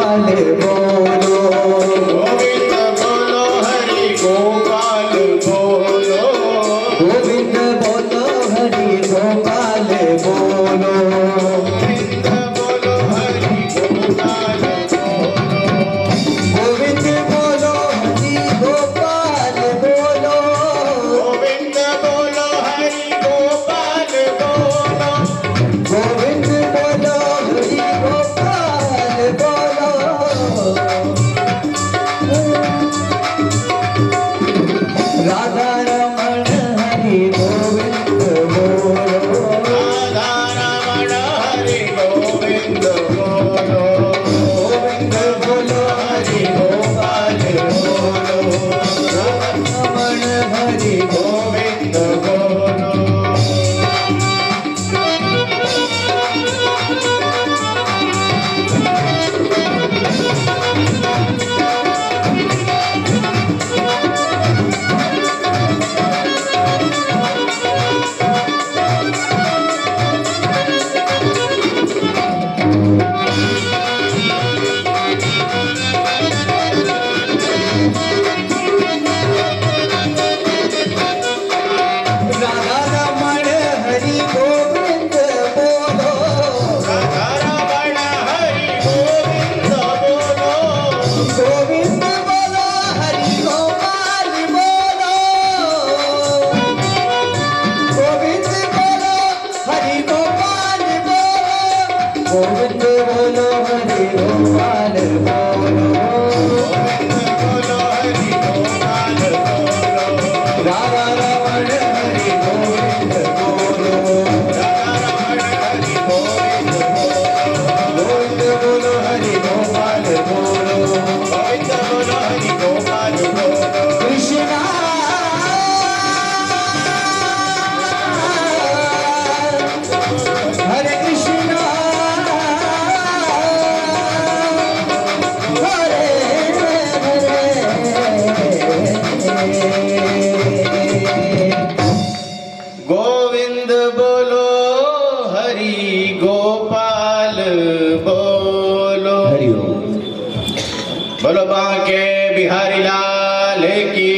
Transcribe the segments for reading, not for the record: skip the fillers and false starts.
गोपाल बोलो, गोविंद बोलो हरि गोपाल बोलो, गोविंद बोलो हरि गोपाल बोलो, गोविंद बोलो हरि गोपाल बोलो, गोविंद बोलो हरि गोपाल बोलो, गोविंद बोलो हरि गोपाल बोलो, गोविंद बोलो हरि गोपाल बोलो। राधा रमण हरि गोविंद बोलो, राधा रमण हरि गोविंद बोलो, गोविंद बोलो हरि गोपाल बोलो, रमण हरि गोविंद बोलो। राधा रमण हरि गोविंद बोलो, राधा रमण हरि गोविंद बोलो, गोविंद बोलो हरि गोपाल बोलो, गोविंद बोलो हरि गोपाल बोलो, गोविंद बोलो हरि गोपाल बोलो, गोविंद बोलो हरि गोपाल बोलो, राधा रमण हरि गोविंद बोलो, राधा रमण हरि गोविंद बोलो, गोविंद बोलो हरि गोपाल बोलो, गोविंद बोलो हरि गोपाल बोलो, कृष्णा हरे कृष्णा हरे हरे। गोविंद बोलो हरि गोपाल बोलो, हरि ओम। बोलो बांके बिहारी लाल की,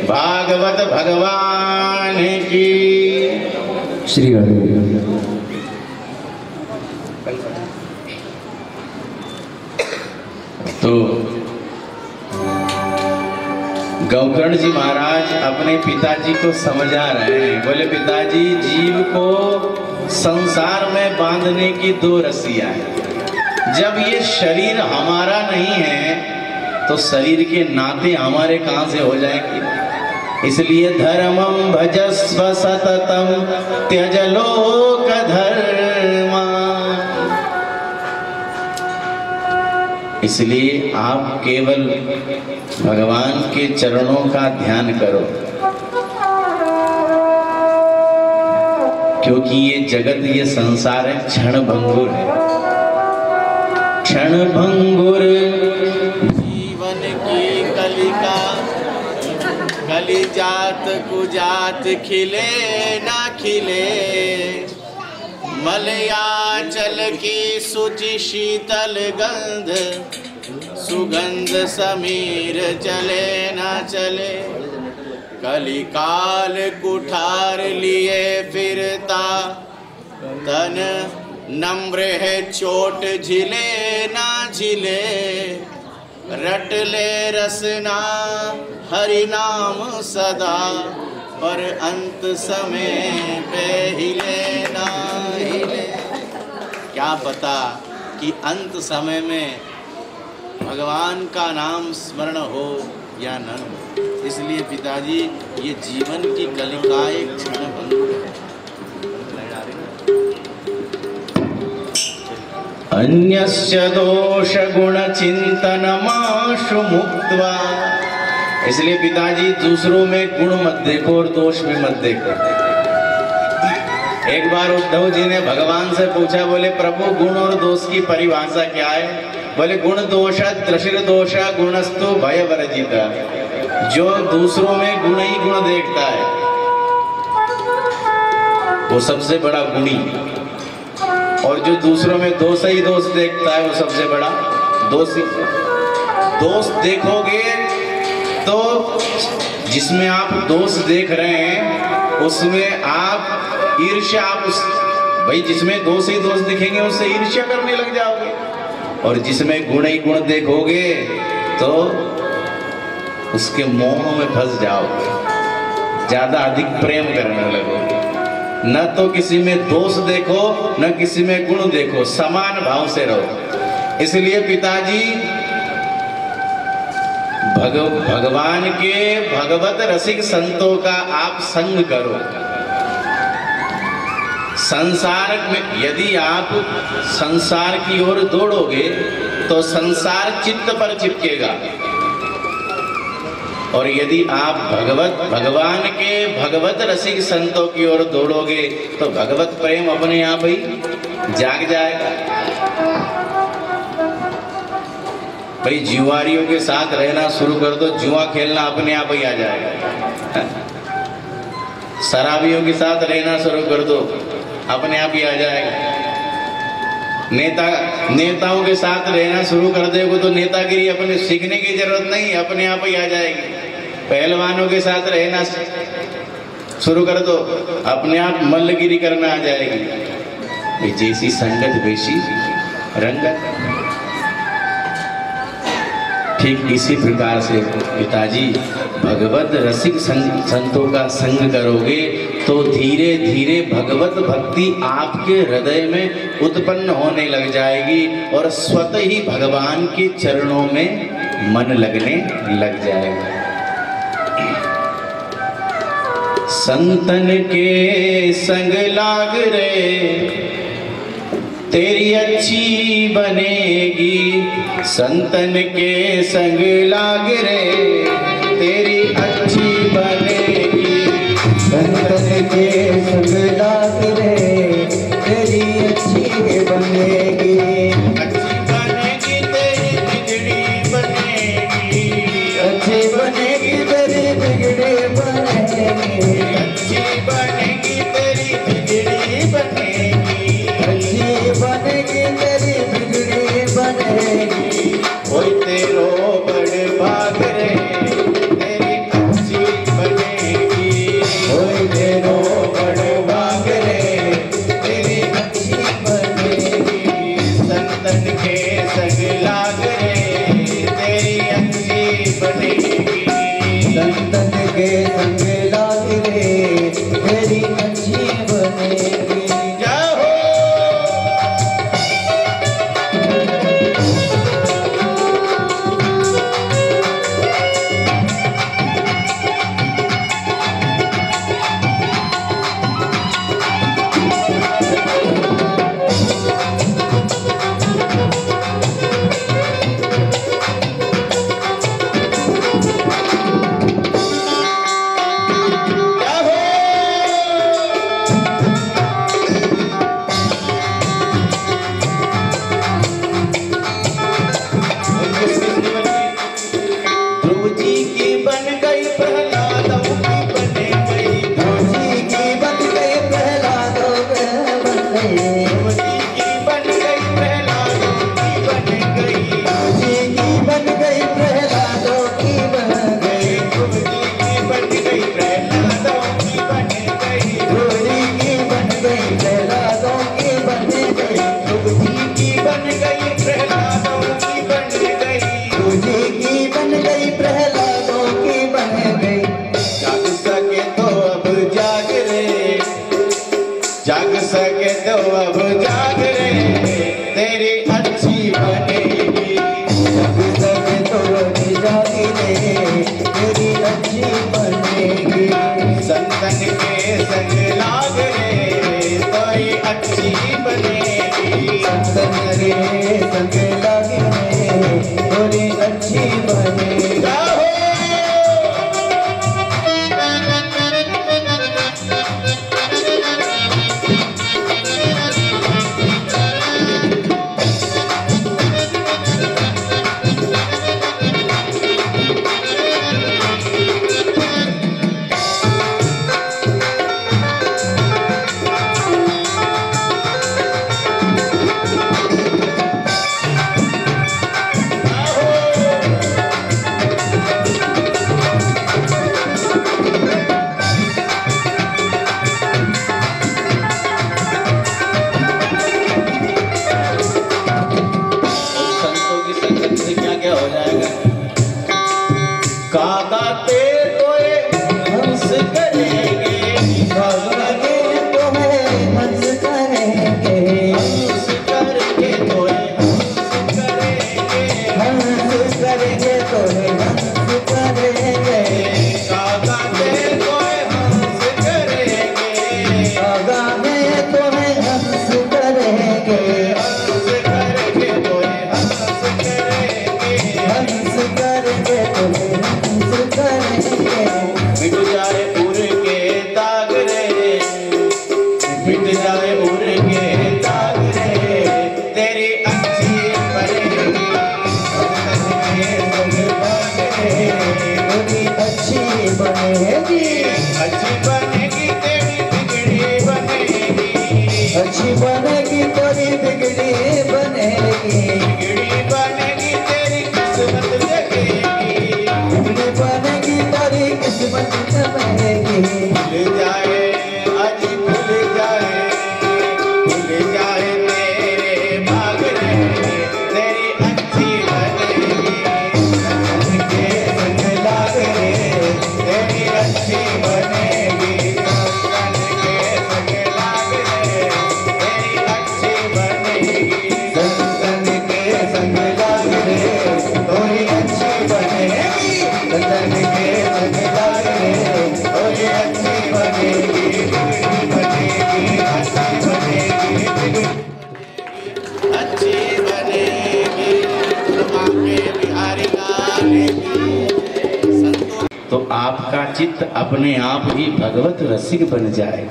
भागवत भगवान की। श्री हरि। तो गौकर्ण जी महाराज अपने पिताजी को समझा रहे हैं। बोले पिताजी, जीव को संसार में बांधने की दो रस्सियां हैं। जब ये शरीर हमारा नहीं है तो शरीर के नाते हमारे कहां से हो जाएंगे। इसलिए धर्मम भजस्व सततम त्यज लोक धर्मा। इसलिए आप केवल भगवान के चरणों का ध्यान करो, क्योंकि ये जगत, ये संसार है, क्षण भंगुर है। क्षण भंगुर जीवन की कलिका, कली जात कुजात खिले ना खिले। मलयाचल की शुचि शीतल गंध, सुगंध समीर चले ना चले। कलिकाल कुठार लिए फिरता, तन नम्र है चोट झिले ना झिले। रट ले रसना हरि नाम सदा, पर अंत समय पे हिले ना हिले। क्या पता कि अंत समय में भगवान का नाम स्मरण हो या न हो। इसलिए पिताजी, ये जीवन की कलिका एक क्षण भंगुर है। अन्यस्य दोष गुण चिंतनमाशु मुक्त्वा। इसलिए पिताजी, दूसरों में गुण मत देखो और दोष भी मत देखो। एक बार उद्धव जी ने भगवान से पूछा, बोले प्रभु गुण और दोष की परिभाषा क्या है? बोले गुण दोष त्रिशिर दोष गुणस्तु भय वर्जित। जो दूसरों में गुण ही गुण देखता है वो सबसे बड़ा गुणी, और जो दूसरों में दोष ही दोष देखता है वो सबसे बड़ा दोस्त देखोगे तो जिसमें आप दोस्त देख रहे हैं उसमें आप ईर्ष्या, आप उस भाई जिसमें दोस्त ही दोस्त दिखेंगे उससे ईर्ष्या करने लग जाओगे, और जिसमें गुण ही गुण देखोगे तो उसके मोह में फंस जाओगे, ज्यादा अधिक प्रेम करने लगोगे। न तो किसी में दोष देखो न किसी में गुण देखो, समान भाव से रहो। इसलिए पिताजी भगवान के भगवत रसिक संतों का आप संग करो। संसार में यदि आप संसार की ओर दौड़ोगे तो संसार चित्त पर चिपकेगा, और यदि आप भगवान के भगवत रसिक संतों की ओर दौड़ोगे तो भगवत प्रेम अपने आप ही जाग जाएगा। भाई जुआरियों के साथ रहना शुरू कर दो, जुआ खेलना अपने आप ही आ जाएगा। शराबियों के साथ रहना शुरू कर दो, अपने आप ही आ जाएगा। नेताओं के साथ रहना शुरू कर देगा तो नेतागिरी अपने सीखने की जरूरत नहीं, अपने आप ही आ जाएगी। पहलवानों के साथ रहना शुरू कर दो, अपने आप मल्लगिरी करना आ जाएगी। जैसी संगत वैसी रंगत। ठीक इसी प्रकार से पिताजी भगवत रसिक संतों का संग करोगे तो धीरे धीरे भगवत भक्ति आपके हृदय में उत्पन्न होने लग जाएगी, और स्वतः ही भगवान के चरणों में मन लगने लग जाएगा। संतन के संग लाग रे तेरी अच्छी बनेगी, संतन के संग लाग रे तेरी अच्छी बनेगी, संतन के संग लाग रे तेरी अच्छी बनेगी, अच्छी बनेगी तेरी बिगड़ी बनेगी, अच्छी बनेगी तेरी बिगड़ी बनेगी, अच्छी बनेगी तेरी बिगड़ी बनेगी, अच्छी बनेगी तेरी बिगड़ी बनेगी। कोई तेरो बड़ भाग रे तेरी अच्छी बनेगी, कोई तेरो बड़ भाग रे तेरी अच्छी बनेगी, तो आपका चित्त अपने आप ही भगवत रसिक बन जाए।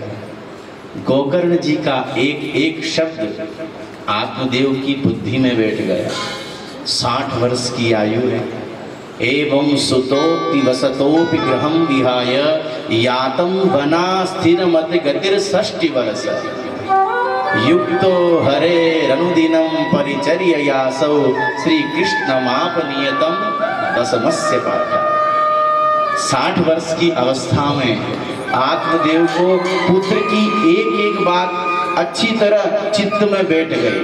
गोकर्ण जी का एक एक शब्द आत्मदेव की बुद्धि में बैठ गया। 60 वर्ष की आयु है। एवं सुतोपि वसतोपि गृहं विहाय यातं वना स्थिरमति गतिर्षष्टि वर्ष युक्तो हरेरनुदिनं परिचर्ययासौ श्रीकृष्णमापनियतं दशमस्य पाठः। 60 वर्ष की अवस्था में आत्मदेव को पुत्र की एक एक बात अच्छी तरह चित्त में बैठ गई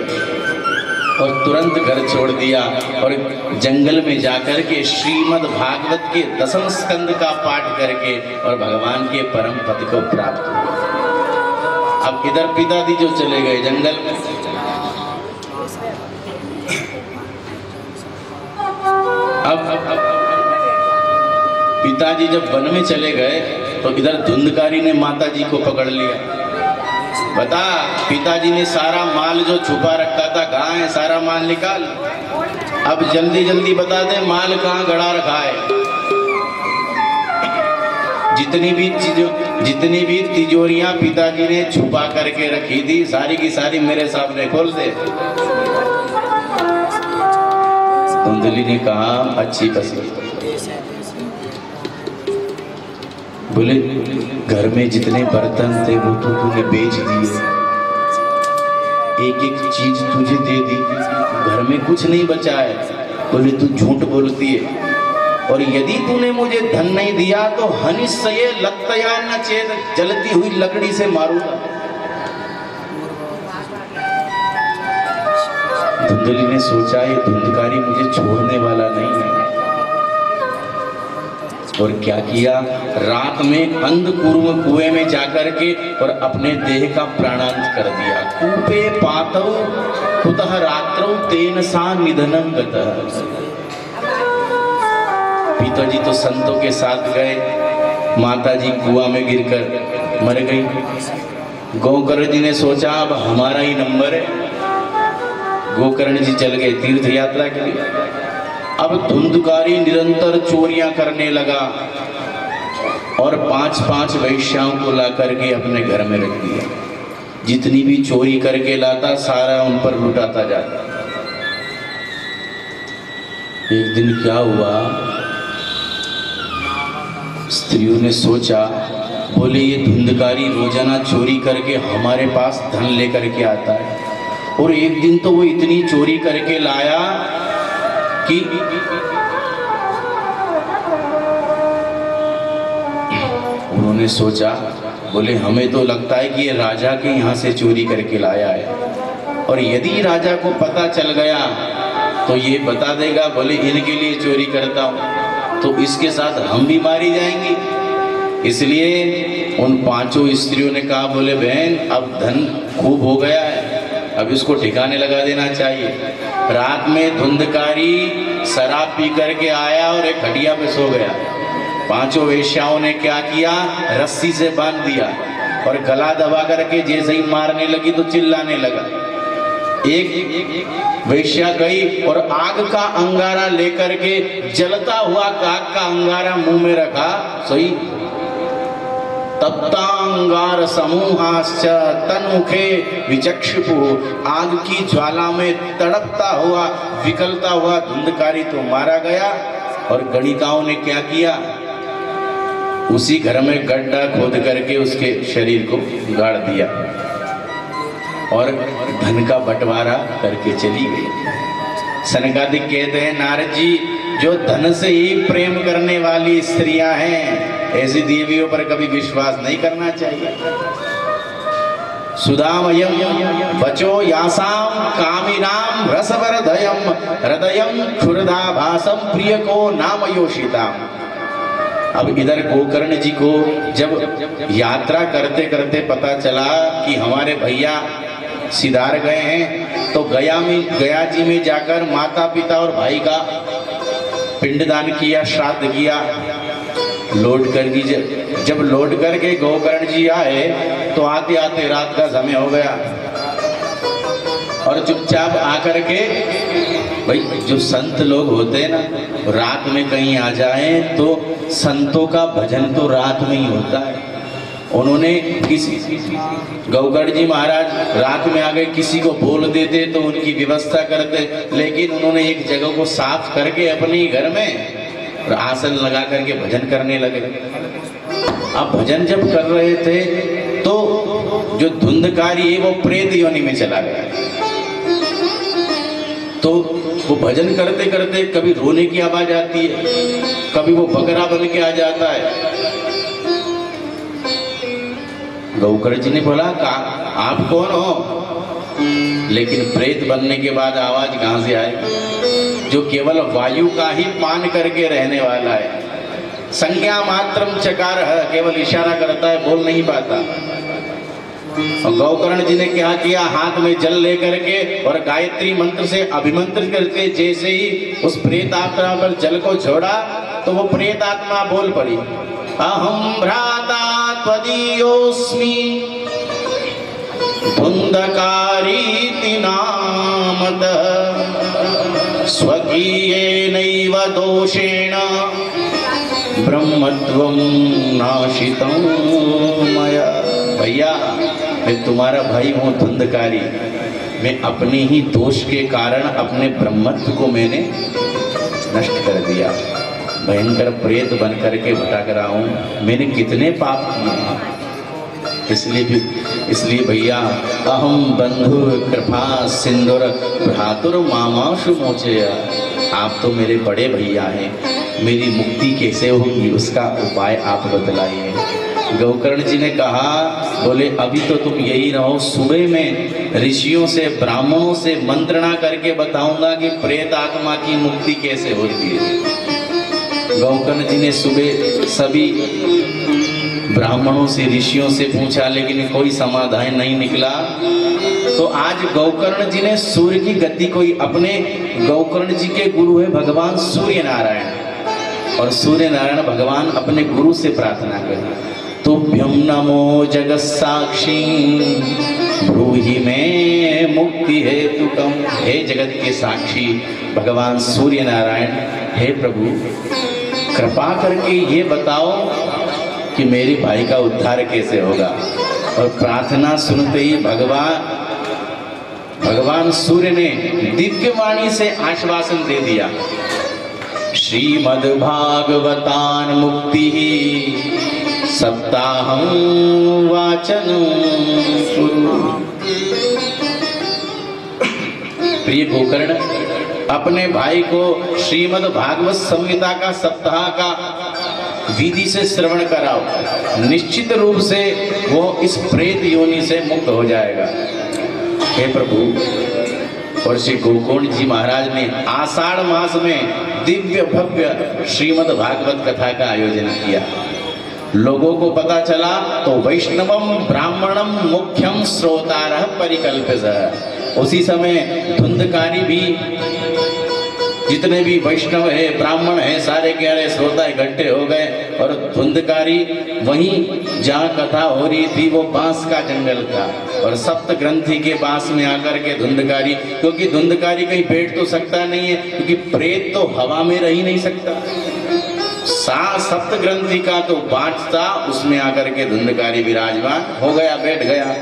और तुरंत घर छोड़ दिया और जंगल में जाकर के श्रीमद् भागवत के 10वें स्कंद का पाठ करके और भगवान के परम पद को प्राप्त हुआ। अब इधर पिताजी जो चले गए जंगल में, अब पिताजी जब वन में चले गए तो इधर धुंधकारी ने माताजी को पकड़ लिया। बता, पिताजी ने सारा माल जो छुपा रखा था कहाँ है, सारा माल निकाल। अब जल्दी जल्दी बता दे माल कहाँ गड़ा रखा है। जितनी भी तिजोरियां पिताजी ने छुपा करके रखी थी सारी की सारी मेरे सामने खोल दे। धुंधली ने कहा अच्छी पसंद। बोले घर में जितने बर्तन थे वो तो तूने बेच दिए, एक एक चीज तुझे दे दी, घर में कुछ नहीं बचा है। बोले तू झूठ बोलती है, और यदि तूने मुझे धन नहीं दिया तो हनिश्चय लत्तया न चेत, जलती हुई लकड़ी से मारूंगा। धुंधली ने सोचा ये धुंधकारी मुझे छोड़ने वाला नहीं है, और क्या किया, रात में अंधकूर्म कुएं में जाकर के और अपने देह का प्राणांत कर दिया। कूपे पातौ कुतः रात्रौ तेन सा निधनं गतः। पिताजी तो संतों के साथ गए, माताजी कुआं में गिरकर मर गई। गोकर्ण जी ने सोचा अब हमारा ही नंबर है। गोकर्ण जी चल गए तीर्थ यात्रा के लिए। अब धुंधकारी निरंतर चोरियां करने लगा और 5-5 वैश्याओं को ला करके अपने घर में रख दिया। जितनी भी चोरी करके लाता सारा उन पर लुटाता जाता। एक दिन क्या हुआ, स्त्रियों ने सोचा, बोले ये धुंधकारी रोजाना चोरी करके हमारे पास धन लेकर के आता है, और एक दिन तो वो इतनी चोरी करके लाया कि उन्होंने सोचा, बोले हमें तो लगता है कि ये राजा के यहाँ से चोरी करके लाया है, और यदि राजा को पता चल गया तो ये बता देगा बोले इनके लिए चोरी करता हूँ, तो इसके साथ हम भी मारी जाएंगे। इसलिए उन 5 स्त्रियों ने कहा, बोले बहन अब धन खूब हो गया है, अब इसको ठिकाने लगा देना चाहिए। रात में धुंधकारी शराब पी करके आया और एक खटिया पे सो गया। 5 वेश्याओं ने क्या किया, रस्सी से बांध दिया और गला दबा करके जैसे ही मारने लगी तो चिल्लाने लगा। एक वेश्या गई और आग का अंगारा लेकर के जलता हुआ आग का अंगारा मुंह में रखा, सही तप्तांगार समूहाश्च तन्मुखे विचक्षुपु। आग की ज्वाला में तड़पता हुआ विकलता हुआ धुंधकारी तो मारा गया, और गणिकाओं ने क्या किया, उसी घर में गड्ढा खोद करके उसके शरीर को गाड़ दिया और धन का बंटवारा करके चली गई। सनकादिक कहते हैं, नारद जी जो धन से ही प्रेम करने वाली स्त्रियां हैं ऐसी देवियों पर कभी विश्वास नहीं करना चाहिए। सुधामयम बचो यासाम कामिनाम रसवरदयम हृदयम क्षुरदाभासम प्रिय को नामयोषिताम। अब इधर गोकर्ण जी को जब यात्रा करते करते पता चला कि हमारे भैया सिधार गए हैं, तो गया जी में जाकर माता पिता और भाई का पिंडदान किया, श्राद्ध किया। लौट कर जब लौट करके गोकर्ण जी आए तो आते आते रात का समय हो गया। और चुपचाप आकर के, भाई जो संत लोग होते हैं ना, रात में कहीं आ जाएं तो संतों का भजन तो रात में ही होता है। उन्होंने किसी गौकर्ण जी महाराज रात में आ गए, किसी को बोल देते तो उनकी व्यवस्था करते, लेकिन उन्होंने एक जगह को साफ करके अपने घर में और आसन लगा करके भजन करने लगे। अब भजन जब कर रहे थे तो जो धुंधकारी है वो प्रेत योनि में चला गया। तो वो भजन करते करते कभी रोने की आवाज आती है, कभी वो बकरा बन के आ जाता है। गौकर्ण जी ने बोला आप कौन हो? लेकिन प्रेत बनने के बाद आवाज कहां से आए? जो केवल वायु का ही पान करके रहने वाला है, संज्ञा मात्रम चकार है, केवल इशारा करता है, बोल नहीं पाता। और गौकर्ण जी ने क्या किया, हाथ में जल लेकर के और गायत्री मंत्र से अभिमंत्रित करके जैसे ही उस प्रेत आत्मा पर जल को छोड़ा तो वो प्रेत आत्मा बोल पड़ी, अहम भ्राता त्वदीयोस्मि धुंधकारीति नामतः स्वकीयेनैव दोषेण ब्रह्मत्वं नाशितं मया। भैया मैं तुम्हारा भाई हूँ धुंधकारी, मैं अपने ही दोष के कारण अपने ब्रह्मत्व को मैंने नष्ट कर दिया। भयंकर प्रेत बन करके भटक रहा हूँ, मैंने कितने पाप किए। इसलिए भैया अहम बंधु कृपा सिंदूर भ्रातुर मामाशु मोचया, आप तो मेरे बड़े भैया हैं, मेरी मुक्ति कैसे होगी उसका उपाय आप बतलाइए। गौकर्ण जी ने कहा, बोले अभी तो तुम यही रहो, सुबह में ऋषियों से ब्राह्मणों से मंत्रणा करके बताऊंगा कि प्रेत आत्मा की मुक्ति कैसे होती है। गौकर्ण जी ने सुबह सभी ब्राह्मणों से ऋषियों से पूछा, लेकिन कोई समाधान नहीं निकला। तो आज गौकर्ण जी ने सूर्य की गति कोई, अपने गौकर्ण जी के गुरु है भगवान सूर्य नारायण, और सूर्य नारायण भगवान अपने गुरु से प्रार्थना करें, तुभ्यं नमो जगत साक्षी ब्रूहि में मुक्ति हेतुकम। हे जगत के साक्षी भगवान सूर्य नारायण, हे प्रभु कृपा करके ये बताओ कि मेरे भाई का उद्धार कैसे होगा। और प्रार्थना सुनते ही भगवान सूर्य ने दिव्य वाणी से आश्वासन दे दिया, श्रीमद्भागवतान मुक्ति सप्ताहं वाचनं कुरु। प्रिय गोकर्ण, अपने भाई को श्रीमद् भागवत संहिता का सप्ताह का विधि से श्रवण कराओ, निश्चित रूप से वो इस प्रेत योनि से मुक्त हो जाएगा। हे प्रभु, और श्री गोकर्ण जी महाराज ने आषाढ़ मास में दिव्य भव्य श्रीमद् भागवत कथा का आयोजन किया। लोगों को पता चला तो वैष्णवम ब्राह्मणम मुख्यम श्रोतारः परिकल्पितः। उसी समय धुंधकारी भी, जितने भी वैष्णव है ब्राह्मण है सारे के सारे श्रोता इकट्ठे हो गए, और धुंधकारी वहीं जहाँ कथा हो रही थी वो बांस का जंगल था, और सप्त ग्रंथि के पास में आकर के धुंधकारी, क्योंकि धुंधकारी कहीं बैठ तो सकता नहीं है, क्योंकि प्रेत तो हवा में रह ही नहीं सकता, सप्त ग्रंथि का तो बाँट था, उसमें आकर के धुंधकारी विराजमान हो गया, बैठ गया।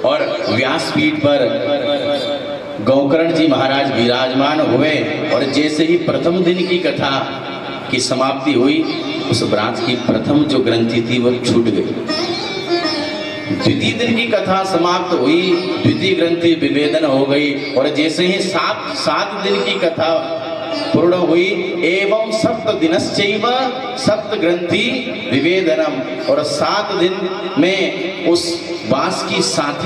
और व्यासपीठ पर गौकर्ण जी महाराज विराजमान हुए, और जैसे ही प्रथम दिन की कथा की समाप्ति हुई, उस ब्रांच की प्रथम जो ग्रंथि थी वो छूट गई। द्वितीय दिन की कथा समाप्त हुई, द्वितीय ग्रंथि विभेदन हो गई, और जैसे ही सात दिन की कथा पूर्ण हुई, एवं सप्त दिनश्चैव सप्त ग्रंथि विभेदनम, और 7 दिन में उस बांस की सात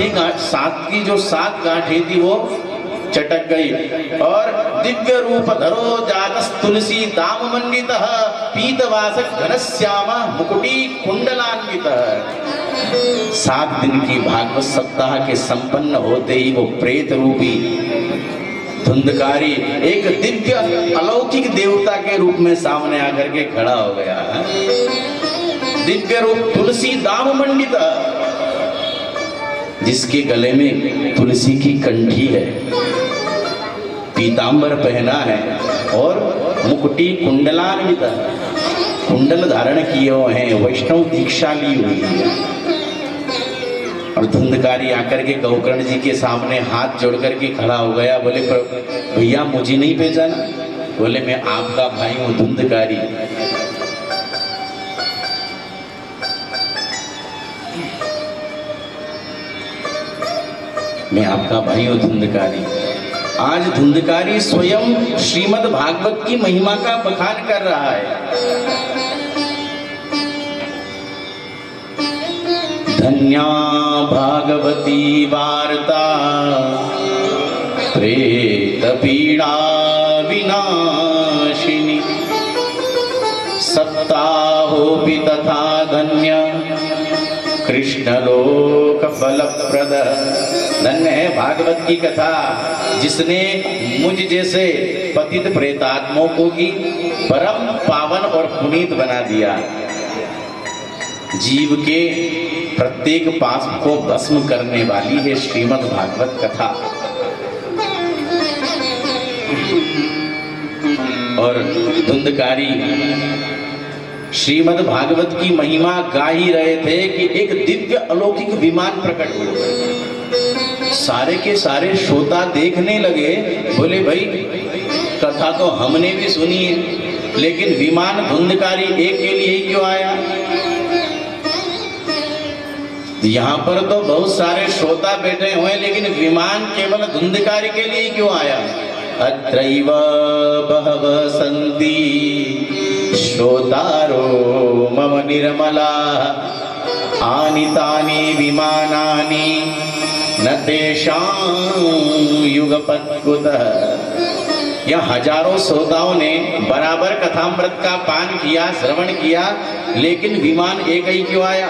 की जो 7 गांठें थी वो चटक गई, और दिव्य रूप धरो जागस तुलसी दाम मंडितः पीतवासक घनश्यामा मुकुटी कुंडलान्वितः। 7 दिन की भागवत सप्ताह के संपन्न होते ही वो प्रेत रूपी धुंधकारी एक दिव्य अलौकिक देवता के रूप में सामने आकर के खड़ा हो गया। दिव्य रूप तुलसी दाम मंडित, जिसके गले में तुलसी की कंठी है, पीतांबर पहना है और मुकुटी कुंडलान्वित, कुंडल धारण किए हुए हैं, वैष्णव दीक्षा ली हुई है। और धुंधकारी आकर के गोकर्ण जी के सामने हाथ जोड़ करके खड़ा हो गया। बोले भैया मुझे नहीं पहचाना? बोले मैं आपका भाई हूँ धुंधकारी। मैं आपका भाई हूँ धुंधकारी। आज धुंधकारी स्वयं श्रीमद् भागवत की महिमा का बखान कर रहा है। धन्या भागवती वार्ता प्रेत पीड़ा विनाशिनी, सप्ताहोऽपि तथा धन्य कृष्ण लोक फलप्रद। धन्य है भागवत की कथा जिसने मुझ जैसे पतित प्रेतात्माओं को की परम पावन और पुनीत बना दिया। जीव के प्रत्येक पाप को भस्म करने वाली है श्रीमद् भागवत कथा। और धुंधकारी श्रीमद् भागवत की महिमा गा ही रहे थे कि एक दिव्य अलौकिक विमान प्रकट हुआ। सारे के सारे श्रोता देखने लगे। बोले भाई कथा तो हमने भी सुनी है, लेकिन विमान धुंधकारी एक के लिए ही क्यों आया? यहाँ पर तो बहुत सारे श्रोता बैठे हुए, लेकिन विमान केवल धुंधकारी के लिए ही क्यों आया? अत्रैव बहवः सन्ति श्रोतारो मम निर्मला, आनीतानि विमानानि न तेषां युगपत् कुतः। यह हजारों श्रोताओं ने बराबर कथामृत का पान किया, श्रवण किया, लेकिन विमान एक ही क्यों आया?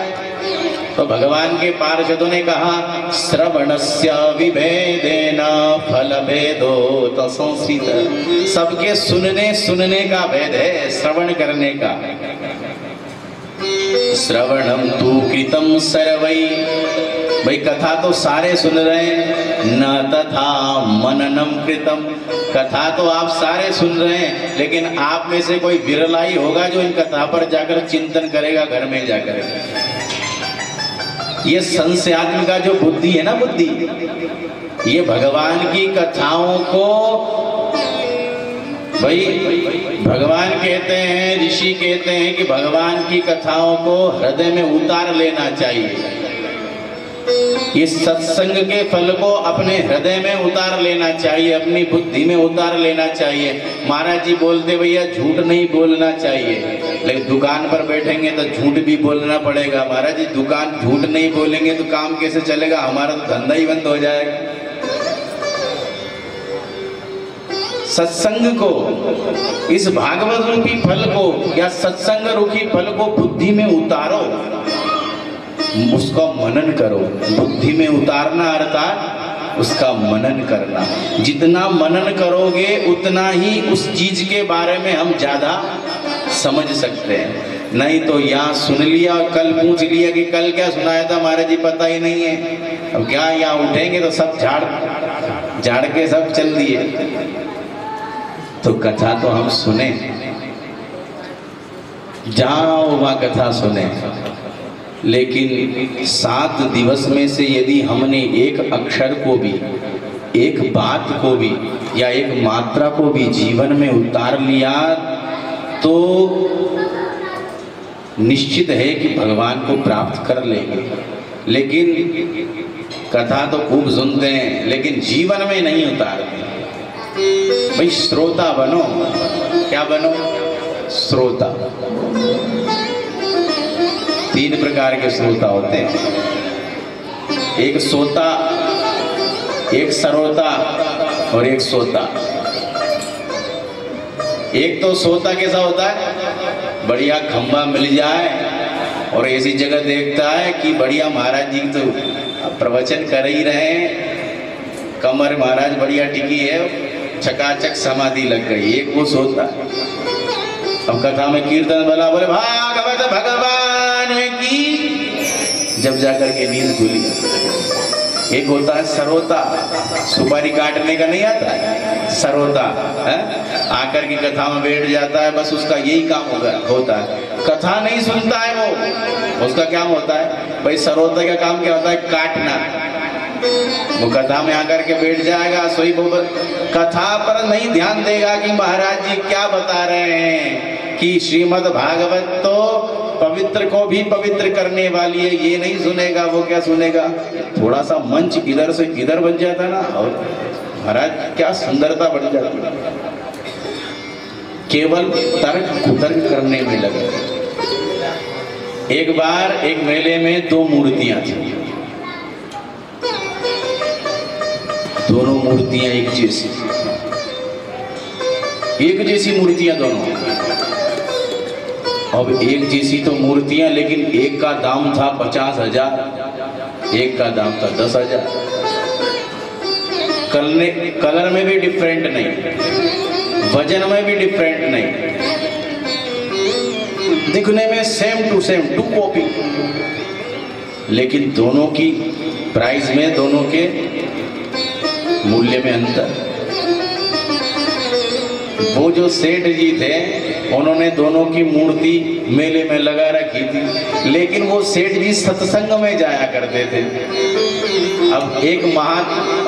तो भगवान के पार्षदों ने कहा श्रवणस्य विभेदेन फल भेदो तो संस्कृत। सबके सुनने का भेद है, श्रवण करने का। श्रवणम तु कृतम सर्वै, भाई कथा तो सारे सुन रहे हैं, न तथा मननम कृतम। कथा तो आप सारे सुन रहे हैं, लेकिन आप में से कोई विरला ही होगा जो इन कथा पर जाकर चिंतन करेगा घर में जाकर। ये संशयात्म का जो बुद्धि है ना, बुद्धि, ये भगवान की कथाओं को, भाई भगवान कहते हैं, ऋषि कहते हैं कि भगवान की कथाओं को हृदय में उतार लेना चाहिए। इस सत्संग के फल को अपने हृदय में उतार लेना चाहिए, अपनी बुद्धि में उतार लेना चाहिए। महाराज जी बोलते भैया झूठ नहीं बोलना चाहिए, लेकिन दुकान पर बैठेंगे तो झूठ भी बोलना पड़ेगा। महाराज जी दुकान झूठ नहीं बोलेंगे तो काम कैसे चलेगा? हमारा तो धंधा ही बंद हो जाएगा। सत्संग को, इस भागवत रूपी फल को या सत्संग रूपी फल को बुद्धि में उतारो, उसका मनन करो। बुद्धि में उतारना अर्थात उसका मनन करना। जितना मनन करोगे उतना ही उस चीज के बारे में हम ज्यादा समझ सकते हैं। नहीं तो यहाँ सुन लिया और कल पूछ लिया कि कल क्या सुनाया था महाराज जी, पता ही नहीं है। अब क्या यहाँ उठेंगे तो सब झाड़ के सब चल दिए। तो कथा तो हम सुने, जाओ वहाँ कथा सुने, लेकिन 7 दिवस में से यदि हमने एक अक्षर को भी, एक बात को भी या एक मात्रा को भी जीवन में उतार लिया तो निश्चित है कि भगवान को प्राप्त कर लेंगे। लेकिन कथा तो खूब सुनते हैं, लेकिन जीवन में नहीं उतारते। भाई श्रोता बनो। क्या बनो? श्रोता। 3 प्रकार के श्रोता होते हैं, एक सोता, एक सरोता और एक सोता। एक तो सोता कैसा होता है? बढ़िया खंबा मिल जाए और ऐसी जगह देखता है कि बढ़िया महाराज जी तो प्रवचन कर ही रहे हैं, कमर महाराज बढ़िया टिकी है, चकाचक समाधि लग गई। एक वो सोता। अब कथा में कीर्तन बोला, बोले भागवत भगवान की, जब जाकर के नींद खुली एक होता है सरोता, सुपारी काटने का नहीं आता है सरोता है? आकर की कथा में बैठ जाता है, बस उसका यही काम होता है, कथा नहीं सुनता है वो। उसका क्या होता है भाई? सरोता का काम क्या होता है? काटना। वो कथा में आकर के बैठ जाएगा, सोई कथा पर नहीं ध्यान देगा कि महाराज जी क्या बता रहे हैं कि श्रीमद् भागवत तो पवित्र को भी पवित्र करने वाली है, ये नहीं सुनेगा। वो क्या सुनेगा? थोड़ा सा मंच इधर से इधर बन जाता ना, और महाराज क्या सुंदरता बढ़ जाती। केवल तर्क कुतर्क करने में लगे। एक बार एक मेले में दो मूर्तियां थी, दोनों मूर्तियां एक जैसी मूर्तियां दोनों। अब एक जैसी तो मूर्तियां, लेकिन एक का दाम था 50,000, एक का दाम था 10,000। कलर में भी डिफरेंट नहीं, वजन में भी डिफरेंट नहीं, दिखने में same to same, to copy, लेकिन दोनों की प्राइस में, दोनों के मूल्य में अंतर। वो जो सेठ जी थे उन्होंने दोनों की मूर्ति मेले में लगा रखी थी, लेकिन वो सेठ जी सत्संग में जाया करते थे। अब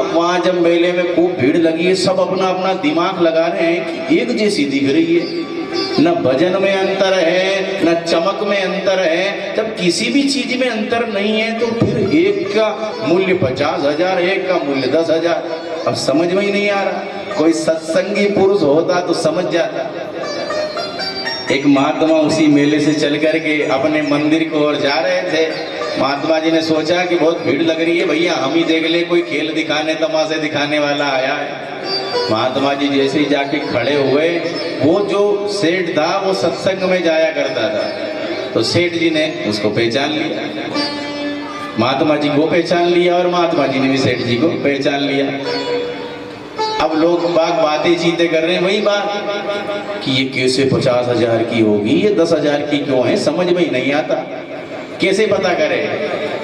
वहां जब मेले में खूब भीड़ लगी है, सब अपना अपना दिमाग लगा रहे हैं कि एक जैसी दिख रही है, न वजन में अंतर है, न चमक में अंतर है। जब किसी भी चीज में अंतर नहीं है तो फिर एक का मूल्य 50,000, एक का मूल्य 10,000। अब समझ में ही नहीं आ रहा। कोई सत्संगी पुरुष होता तो समझ जाता। एक महात्मा उसी मेले से चल करके अपने मंदिर को ओर जा रहे थे। महात्मा जी ने सोचा कि बहुत भीड़ लग रही है, भैया हम ही देख ले, कोई खेल दिखाने, तमाशे दिखाने वाला आया है। महात्मा जी जैसे ही जाके खड़े हुए, वो जो सेठ था वो सत्संग में जाया करता था, तो सेठ जी ने उसको पहचान लिया, महात्मा जी को पहचान लिया, और महात्मा जी ने भी सेठ जी को पहचान लिया। अब लोग बातें चीतें कर रहे हैं, वही बात कि ये कैसे 50,000 की होगी, ये 10,000 की क्यों है, समझ में ही नहीं आता, कैसे पता करे।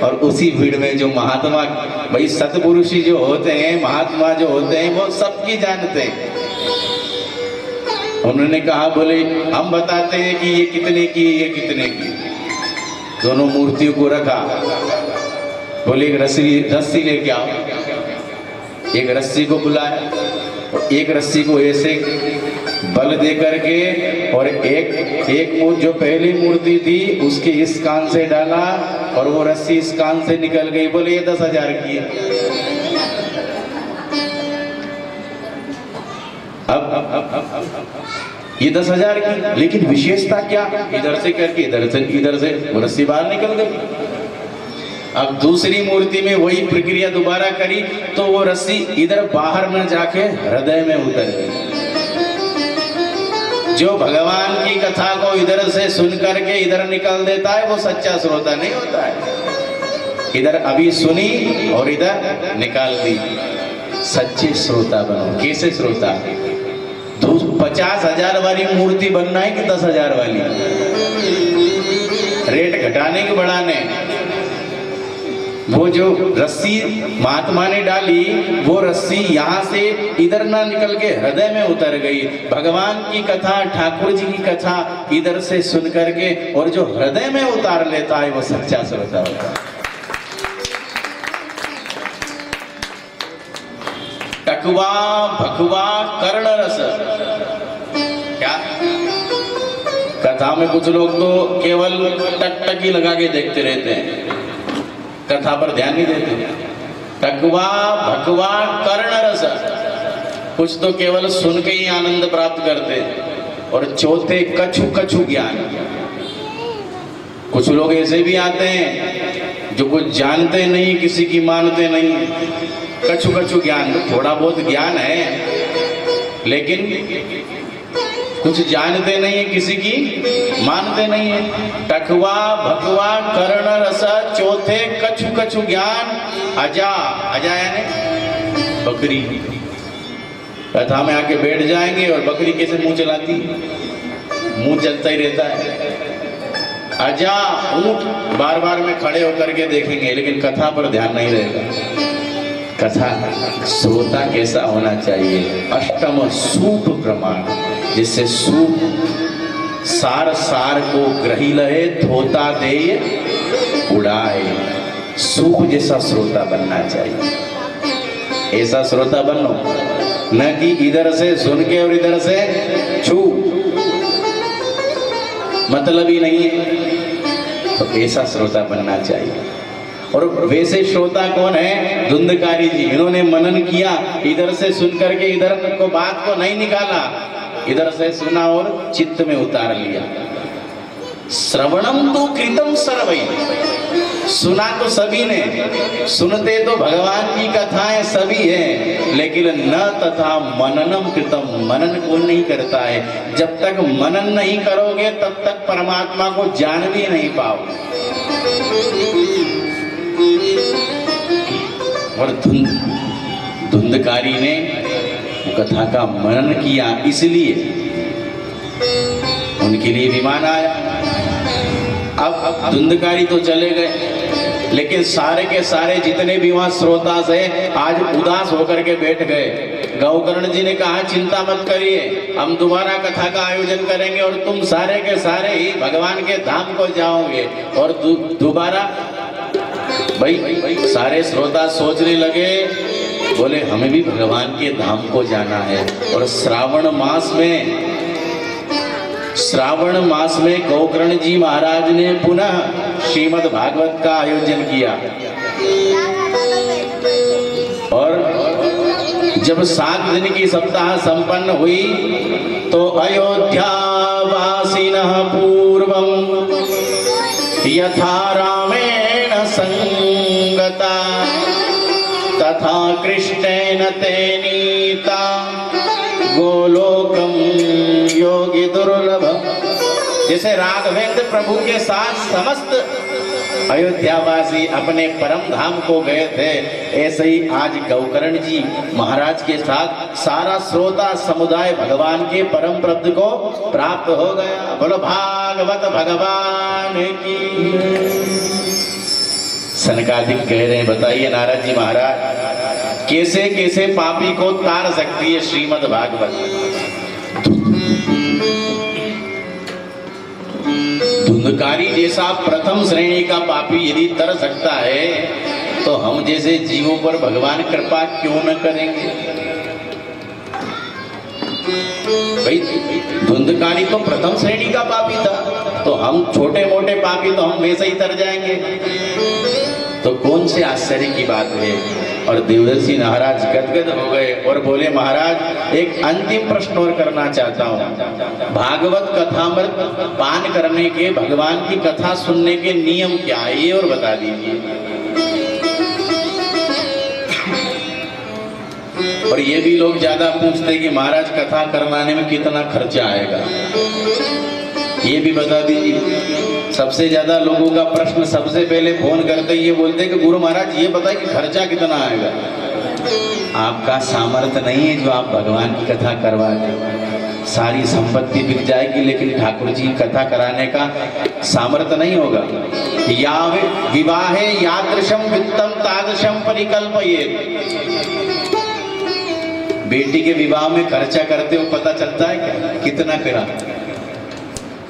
और उसी भीड़ में जो महात्मा, भाई सतपुरुषी जो होते हैं, महात्मा जो होते हैं, वो सबकी जानते हैं। उन्होंने कहा, बोले हम बताते हैं कि ये कितने की, ये कितने की। दोनों मूर्तियों को रखा, बोले एक रस्सी लेके आओ। एक रस्सी को बुलाया, एक रस्सी को ऐसे बल दे करके, और एक जो पहली मूर्ति थी उसके इस कान से डाला, और वो रस्सी इस कान से निकल गई। बोले ये 10,000 की है। अब ये 10,000 की, लेकिन विशेषता क्या? इधर से करके इधर से वो रस्सी बाहर निकल गई। अब दूसरी मूर्ति में वही प्रक्रिया दोबारा करी, तो वो रस्सी इधर बाहर न जाके हृदय में उतर गई। जो भगवान की कथा को इधर से सुन करके इधर निकल देता है, वो सच्चा श्रोता नहीं होता है। इधर अभी सुनी और इधर निकाल दी, सच्चे श्रोता बनो। कैसे श्रोता? 50,000 वाली मूर्ति बनना है कि 10,000 वाली? रेट घटाने के बढ़ाने? वो जो रस्सी महात्मा ने डाली, वो रस्सी यहाँ से इधर ना निकल के हृदय में उतर गई। भगवान की कथा, ठाकुर जी की कथा इधर से सुन करके, और जो हृदय में उतार लेता है वो सच्चा श्रोता होता है। टकवा भकवा कर्ण रस। क्या कथा में कुछ लोग तो केवल टकटकी लगा के देखते रहते हैं, कथा पर ध्यान नहीं देते। टकवा भकवा कर्ण रस, कुछ तो केवल सुन के ही आनंद प्राप्त करते। और चौथे कछु कछु ज्ञान। कुछ लोग ऐसे भी आते हैं जो कुछ जानते नहीं, किसी की मानते नहीं। कछु कछु ज्ञान, थोड़ा बहुत ज्ञान है, लेकिन कुछ जानते नहीं है, किसी की मानते नहीं है। टकवा भकवा कर्ण रस, चौथे कछु कछु ज्ञान। अजा, अजा यानी बकरी। कथा में आके बैठ जाएंगे और बकरी कैसे मुंह चलाती, मुंह चलता ही रहता है। अजा ऊंट बार बार में खड़े होकर के देखेंगे, लेकिन कथा पर ध्यान नहीं रहेगा। कथा श्रोता कैसा होना चाहिए? अष्टम सूप प्रमाण, जिससे सूप सार सार को ग्रही लहे, धोता दे उड़ाए। सूप जैसा श्रोता बनना चाहिए। ऐसा श्रोता बनो, न कि इधर से सुन के और इधर से छू, मतलब ही नहीं है। तो ऐसा श्रोता बनना चाहिए। और वैसे श्रोता कौन है? धुंधकारी जी। इन्होंने मनन किया, इधर से सुन करके इधर को बात को नहीं निकाला, इधर से सुना और चित्त में उतार लिया। श्रवणम तो कृतम सर्वै, सुना तो सभी ने, सुनते तो भगवान की कथाएं सभी हैं, लेकिन न तथा मननम कृतम, मनन कौन नहीं करता है। जब तक मनन नहीं करोगे तब तक परमात्मा को जान भी नहीं पाओगे। और धुंधकारी ने कथा का मनन किया, इसलिए उनके लिए विमान आया। अब धुंधकारी तो चले गए, लेकिन सारे के सारे जितने भी वहां श्रोता थे आज उदास होकर के बैठ गए। गौकर्ण जी ने कहा चिंता मत करिए, हम दोबारा कथा का आयोजन करेंगे और तुम सारे के सारे ही भगवान के धाम को जाओगे। और दोबारा भाई सारे श्रोता सोचने लगे, बोले हमें भी भगवान के धाम को जाना है। और श्रावण मास में गौकर्ण जी महाराज ने पुनः श्रीमद् भागवत का आयोजन किया। और जब 7 दिन की सप्ताह संपन्न हुई तो अयोध्यावासिनः पूर्वं यथा रामेण संगता तथा कृष्णेन ते नीता गोलोकम योगी दुर्लभ। जैसे राघवेंद्र प्रभु के साथ समस्त अयोध्यावासी अपने परम धाम को गए थे, ऐसे ही आज गौकर्ण जी महाराज के साथ सारा श्रोता समुदाय भगवान के परम पद को प्राप्त हो गया। बोलो भागवत भगवान की। सनकादिक कह रहे हैं, बताइए नारद जी महाराज कैसे कैसे पापी को तार सकती है श्रीमद् भागवत। धुंधकारी जैसा प्रथम श्रेणी का पापी यदि तर सकता है तो हम जैसे जीवों पर भगवान कृपा क्यों न करेंगे? भाई धुंधकारी तो प्रथम श्रेणी का पापी था, तो हम छोटे मोटे पापी तो हम वैसे ही तर जाएंगे। तो कौन से आश्चर्य की बात है। और देवदर्शी महाराज गदगद हो गए और बोले महाराज एक अंतिम प्रश्न और करना चाहता हूँ। भागवत कथामृत पान करने के, भगवान की कथा सुनने के नियम क्या है ये और बता दीजिए। और ये भी लोग ज्यादा पूछते कि महाराज कथा करवाने में कितना खर्चा आएगा, ये भी बता दीजिए। सबसे ज्यादा लोगों का प्रश्न सबसे पहले फोन करते ये बोलते कि गुरु महाराज ये बताए कि खर्चा कितना आएगा। आपका सामर्थ्य नहीं है जो आप भगवान की कथा करवा दें, सारी संपत्ति बिक जाएगी लेकिन ठाकुर जी की कथा कराने का सामर्थ्य नहीं होगा। या विवाहे यादृशम वित्तम तादृशम परिकल्पयेत्। बेटी के विवाह में खर्चा करते हो पता चलता है क्या कितना करा?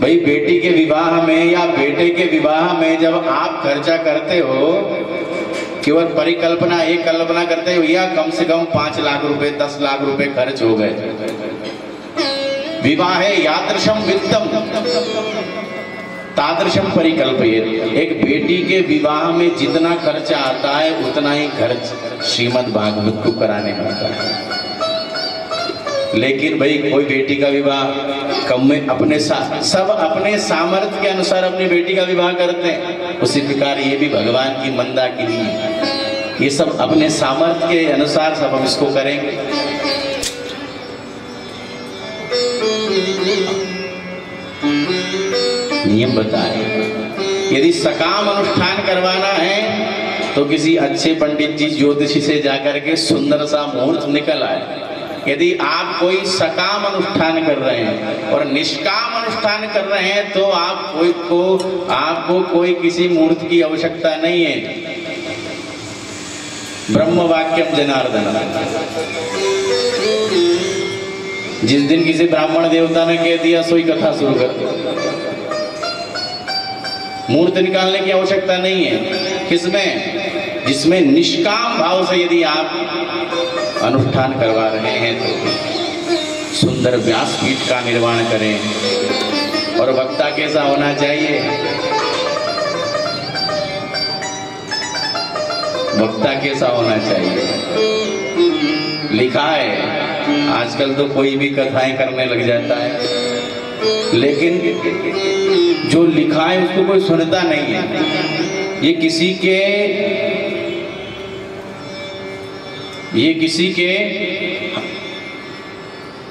भाई बेटी के विवाह में या बेटे के विवाह में जब आप खर्चा करते हो, केवल परिकल्पना एक कल्पना करते हो या कम से कम 5 लाख रुपए 10 लाख रुपए खर्च हो गए। विवाहे यादृशम वित्तम तादृशम परिकल्पयेत्। एक बेटी के विवाह में जितना खर्चा आता है उतना ही खर्च श्रीमद् भागवत को कराने में आता है। लेकिन भाई कोई बेटी का विवाह कम में अपने सब अपने सामर्थ्य के अनुसार अपनी बेटी का विवाह करते हैं, उसी प्रकार ये भी भगवान की मंदाकिनी है। ये सब अपने सामर्थ्य के अनुसार सब हम इसको करेंगे। नियम बताए, यदि सकाम अनुष्ठान करवाना है तो किसी अच्छे पंडित जी ज्योतिषी से जाकर के सुंदर सा मुहूर्त निकल आए। यदि आप कोई सकाम अनुष्ठान कर रहे हैं और निष्काम अनुष्ठान कर रहे हैं तो आपको कोई किसी मुहूर्त की आवश्यकता नहीं है। ब्रह्म वाक्यम जनार्दन। जिस दिन किसी ब्राह्मण देवता ने कह दिया सोई कथा शुरू कर दो। मूर्त निकालने की आवश्यकता नहीं है। किसमें? जिसमें निष्काम भाव से यदि आप अनुष्ठान करवा रहे हैं तो सुंदर व्यासपीठ का निर्माण करें। और वक्ता कैसा होना चाहिए? वक्ता कैसा होना चाहिए? लिखा है आजकल तो कोई भी कथाएं करने लग जाता है, लेकिन जो लिखा है उसको कोई सुनता नहीं है। ये किसी के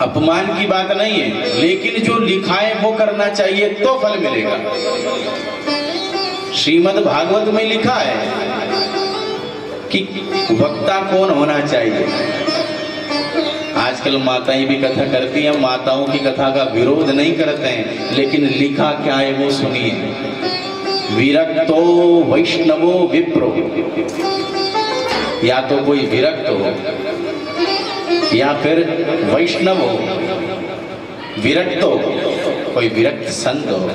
अपमान की बात नहीं है, लेकिन जो लिखा है वो करना चाहिए तो फल मिलेगा। श्रीमद् भागवत में लिखा है कि वक्ता कौन होना चाहिए। आजकल माताएं भी कथा करती हैं, माताओं की कथा का विरोध नहीं करते हैं, लेकिन लिखा क्या है वो सुनिए। विरक्तो वैष्णवो विप्रो, या तो कोई विरक्त हो या फिर वैष्णव हो। विरक्त हो, कोई विरक्त संत हो,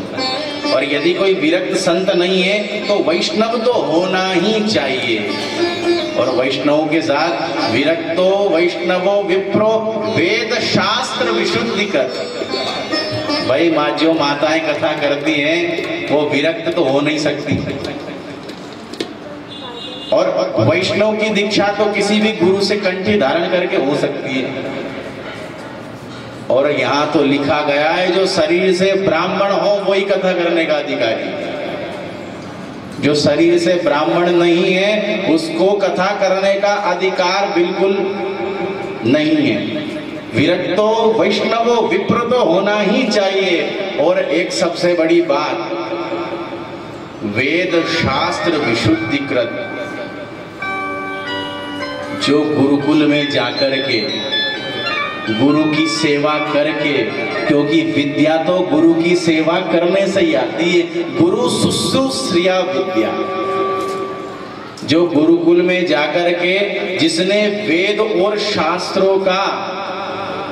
और यदि कोई विरक्त संत नहीं है तो वैष्णव तो होना ही चाहिए। और वैष्णव के साथ विरक्तो वैष्णवो विप्रो वेद शास्त्र विशुद्धि कर। भाई जो माताएं कथा करती हैं वो विरक्त तो हो नहीं सकती। और वैष्णव की दीक्षा तो किसी भी गुरु से कंठी धारण करके हो सकती है। और यहाँ तो लिखा गया है जो शरीर से ब्राह्मण हो वही कथा करने का अधिकारी। जो शरीर से ब्राह्मण नहीं है उसको कथा करने का अधिकार बिल्कुल नहीं है। विरक्तो वैष्णवो विप्र तो होना ही चाहिए। और एक सबसे बड़ी बात, वेद शास्त्र विशुद्धिकृत। जो गुरुकुल में जाकर के गुरु की सेवा करके, क्योंकि विद्या तो गुरु की सेवा करने से ही आती है। गुरु शुश्रूषया विद्या। जो गुरुकुल में जाकर के जिसने वेद और शास्त्रों का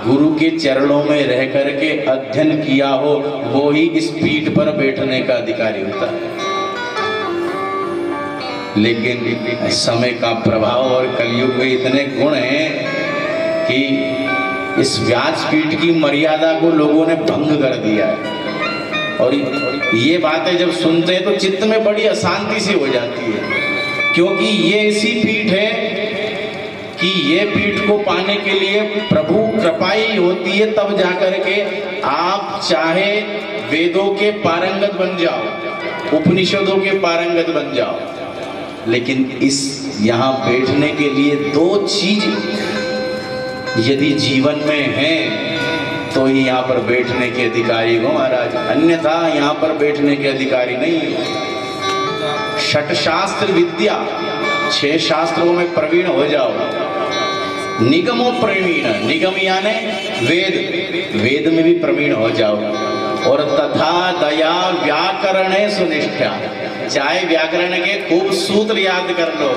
गुरु के चरणों में रह करके अध्ययन किया हो वो ही इस पीठ पर बैठने का अधिकारी होता है। लेकिन समय का प्रभाव और कलयुग में इतने गुण हैं कि इस व्यासपीठ की मर्यादा को लोगों ने भंग कर दिया है। और ये बातें जब सुनते हैं तो चित्त में बड़ी अशांति सी हो जाती है, क्योंकि ये ऐसी पीठ है कि ये पीठ को पाने के लिए प्रभु कृपा ही होती है। तब जाकर के आप चाहे वेदों के पारंगत बन जाओ, उपनिषदों के पारंगत बन जाओ, लेकिन इस यहाँ बैठने के लिए दो चीज यदि जीवन में है तो ही यहाँ पर बैठने के अधिकारी हो महाराज, अन्यथा यहाँ पर बैठने के अधिकारी नहीं हो। षट शास्त्र विद्या, 6 शास्त्रों में प्रवीण हो जाओ। निगमो प्रवीण, निगम यानी वेद, वेद में भी प्रवीण हो जाओ। और तथा दया व्याकरणे सुनिष्ठा, चाहे व्याकरण के खूब सूत्र याद कर लो,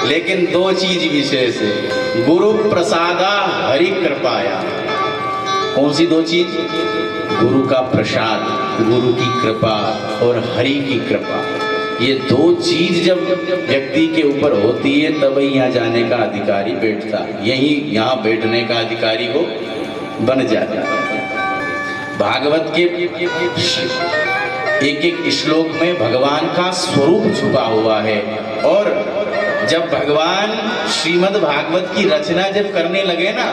लेकिन 2 चीज विशेष है, गुरु प्रसादा हरि कृपाया। कौन सी 2 चीज? गुरु का प्रसाद, गुरु की कृपा और हरि की कृपा। ये 2 चीज जब व्यक्ति के ऊपर होती है तब यहाँ जाने का अधिकारी बैठता है, यही यहाँ बैठने का अधिकारी को बन जाता है। भागवत के एक एक श्लोक में भगवान का स्वरूप छुपा हुआ है। और जब भगवान श्रीमद् भागवत की रचना जब करने लगे ना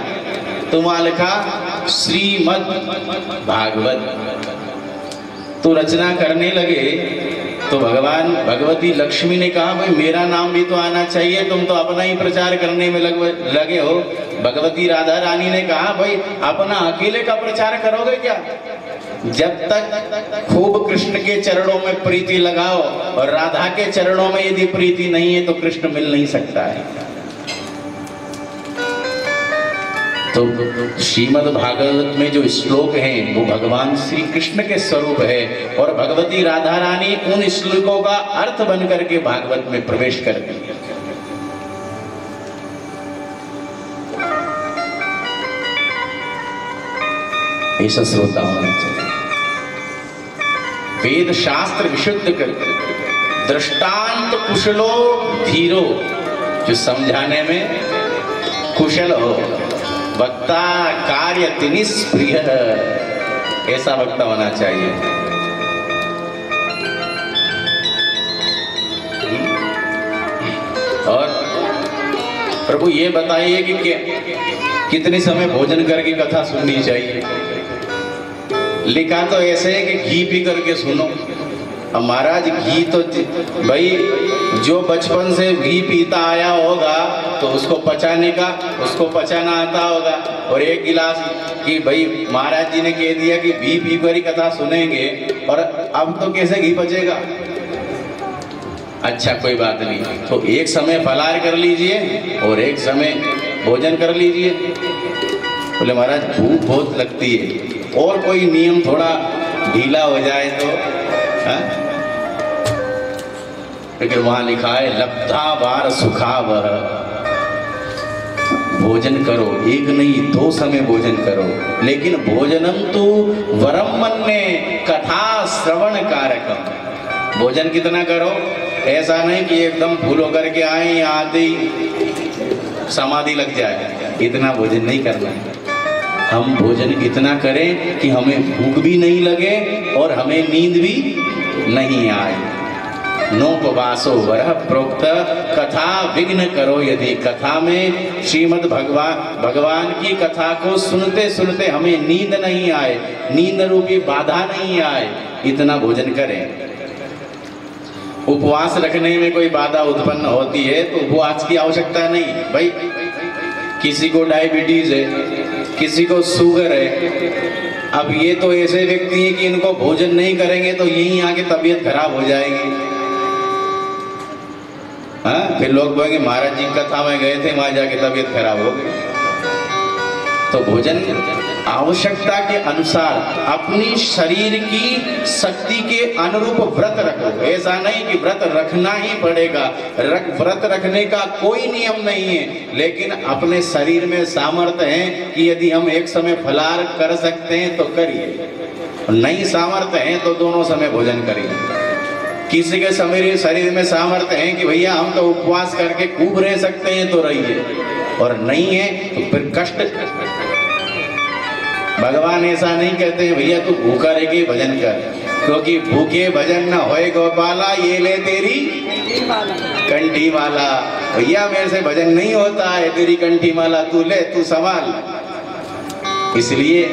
तो वहां लिखा श्रीमद् भागवत। तो रचना करने लगे तो भगवान भगवती लक्ष्मी ने कहा भाई मेरा नाम भी तो आना चाहिए, तुम तो अपना ही प्रचार करने में लगे हो। भगवती राधा रानी ने कहा भाई अपना अकेले का प्रचार करोगे क्या? जब तक खूब कृष्ण के चरणों में प्रीति लगाओ, और राधा के चरणों में यदि प्रीति नहीं है तो कृष्ण मिल नहीं सकता है। तो श्रीमद् भागवत में जो श्लोक हैं वो भगवान श्री कृष्ण के स्वरूप है, और भगवती राधा रानी उन श्लोकों का अर्थ बन करके भागवत में प्रवेश करती है। ऐसा श्रोता होना चाहिए। वेद शास्त्र विशुद्ध कर, दृष्टांत कुशलो धीरो, जो समझाने में कुशल हो, वक्ता कार्य तिनिष्प्रिय, ऐसा वक्ता होना चाहिए। और प्रभु ये बताइए कि कितने समय भोजन करके कथा सुननी चाहिए। लिखा तो ऐसे है कि घी पी करके सुनो। अब महाराज घी तो भाई जो बचपन से घी पीता आया होगा तो उसको पचाना आता होगा। और एक गिलास कि भाई महाराज जी ने कह दिया कि घी पी कर ही कथा सुनेंगे, और अब तो कैसे घी पचेगा। अच्छा कोई बात नहीं, तो एक समय फलाहार कर लीजिए और एक समय भोजन कर लीजिए। बोले महाराज भूख बहुत लगती है, और कोई नियम थोड़ा ढीला हो जाए तो। लेकिन वहां लिखा है लब्धा बार सुखा वह, भोजन करो, एक नहीं 2 समय भोजन करो। लेकिन भोजनम तो वरम मन्ने कथा श्रवण कारकम, भोजन कितना करो, ऐसा नहीं कि एकदम फूल होकर के आए आते ही समाधि लग जाए, इतना भोजन नहीं करना है। हम भोजन इतना करें कि हमें भूख भी नहीं लगे और हमें नींद भी नहीं आए। नोपवासो वरह प्रोक्त कथा विघ्न करो यदि, कथा में श्रीमद् भगवान की कथा को सुनते सुनते हमें नींद नहीं आए, नींद रूपी बाधा नहीं आए, इतना भोजन करें। उपवास रखने में कोई बाधा उत्पन्न होती है तो उपवास की आवश्यकता नहीं। भाई किसी को डायबिटीज है, किसी को शुगर है, अब ये तो ऐसे व्यक्ति हैं कि इनको भोजन नहीं करेंगे तो यहीं आके तबीयत खराब हो जाएगी। हाँ, फिर लोग बोलेंगे महाराज जी कथा में गए थे, वहां जाके तबीयत खराब हो गई। तो भोजन आवश्यकता के अनुसार अपनी शरीर की शक्ति के अनुरूप व्रत रखो। ऐसा नहीं कि व्रत रखना ही पड़ेगा, व्रत रखने का कोई नियम नहीं है, लेकिन अपने शरीर में सामर्थ्य है कि यदि हम एक समय फलाहार कर सकते हैं तो करिए, नहीं सामर्थ्य है तो दोनों समय भोजन करिए। किसी के शरीर में सामर्थ्य है कि भैया हम तो उपवास करके खूब रह सकते हैं तो रहिए, और नहीं है तो फिर कष्ट। भगवान ऐसा नहीं कहते हैं भैया तू भूखा रह के भजन कर, क्योंकि भूखे भजन न होए गोपाला, ये ले तेरी कंठी माला। भैया मेरे से भजन नहीं होता है, तेरी कंठी माला तू ले, तू संभाल। इसलिए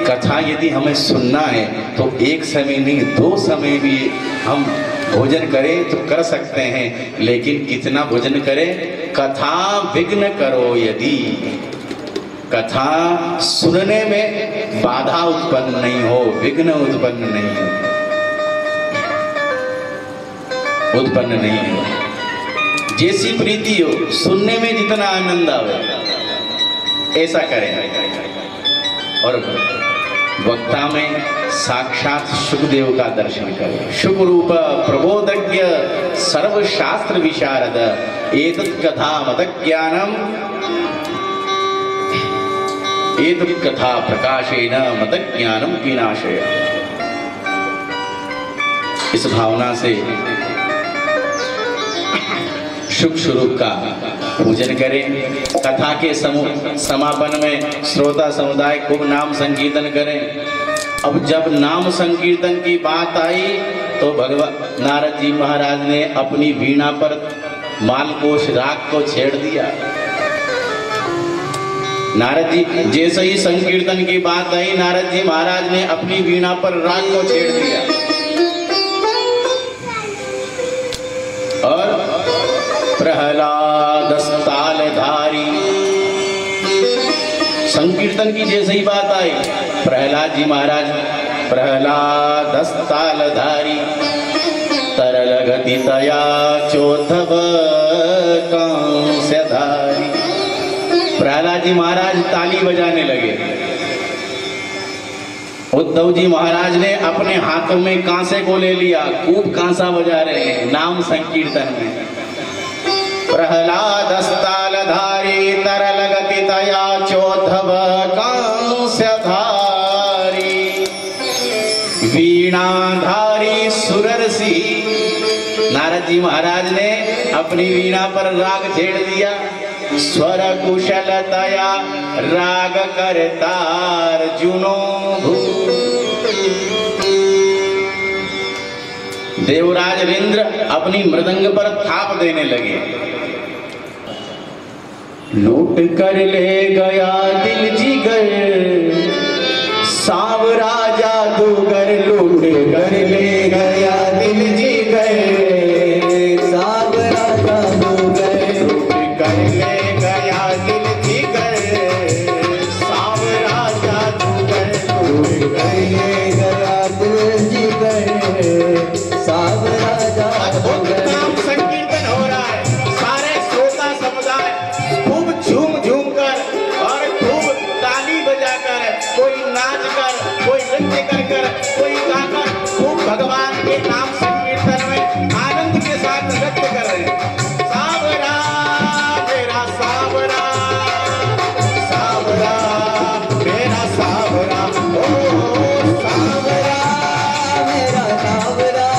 कथा यदि हमें सुनना है तो एक समय नहीं 2 समय भी हम भोजन करें तो कर सकते हैं, लेकिन कितना भोजन करें। कथा विघ्न करो यदि, कथा सुनने में बाधा उत्पन्न नहीं हो, विघ्न उत्पन्न नहीं हो, जैसी प्रीति हो, सुनने में जितना आनंद आवे ऐसा करें। और वक्ता में साक्षात सुखदेव का दर्शन करें। शुभ रूप प्रबोधज्ञ सर्वशास्त्र विशारद, एतत् कथा मत ज्ञानम, एतत् कथा प्रकाशेन मत ज्ञानम विनाशय। इस भावना से शुभ स्वरूप का पूजन करें। कथा के समापन में श्रोता समुदाय खूब नाम संकीर्तन करें। अब जब नाम संकीर्तन की बात आई तो भगवान नारद जी महाराज ने अपनी वीणा पर मालकोश राग को छेड़ दिया। नारद जी जैसे ही संकीर्तन की बात आई, नारद जी महाराज ने अपनी वीणा पर राग को छेड़ दिया और प्रहलाद तालधारी, संकीर्तन की जैसे ही बात आई प्रहलाद जी महाराज, प्रहलाद तालधारी तरल गति तया चोथव कंसधारी। प्रहलाद जी महाराज ताली बजाने लगे। उद्धव जी महाराज ने अपने हाथों में कांसे को ले लिया, खूब कांसा बजा रहे हैं नाम संकीर्तन में। प्रहलाद तालधारी तरल गति तया चोद्धव कंसधारी। वीणाधारी सुररसी। नारद जी महाराज ने अपनी वीणा पर राग छेड़ दिया। स्वर कुशलतया राग करतार जुनो भू। देवराज इंद्र अपनी मृदंग पर थाप देने लगे। लूट कर ले गया दिल जिगर सांवरा जादूगर। लूट कर ले गया दिल जिगर सांवरा जादूगर। लूट कर ले गया दिल जिगर सांवरा जादूगर। लूट कर ले गया दिल जिगर सांवरा जादूगर। नाम संकीर्तन हो रहा है। सारे श्रोता समुदाय खूब झूम झूम कर और खूब ताली बजाकर, कोई नाच कर, कोई नृत्य कर कर, कोई गाकर खूब भगवान के नाम संकीर्तन में आनंद के साथ नृत्य कर रहे हैं। सावरा मेरा सावरा, सावरा मेरा सावरा, ओ सावरा मेरा सावरा,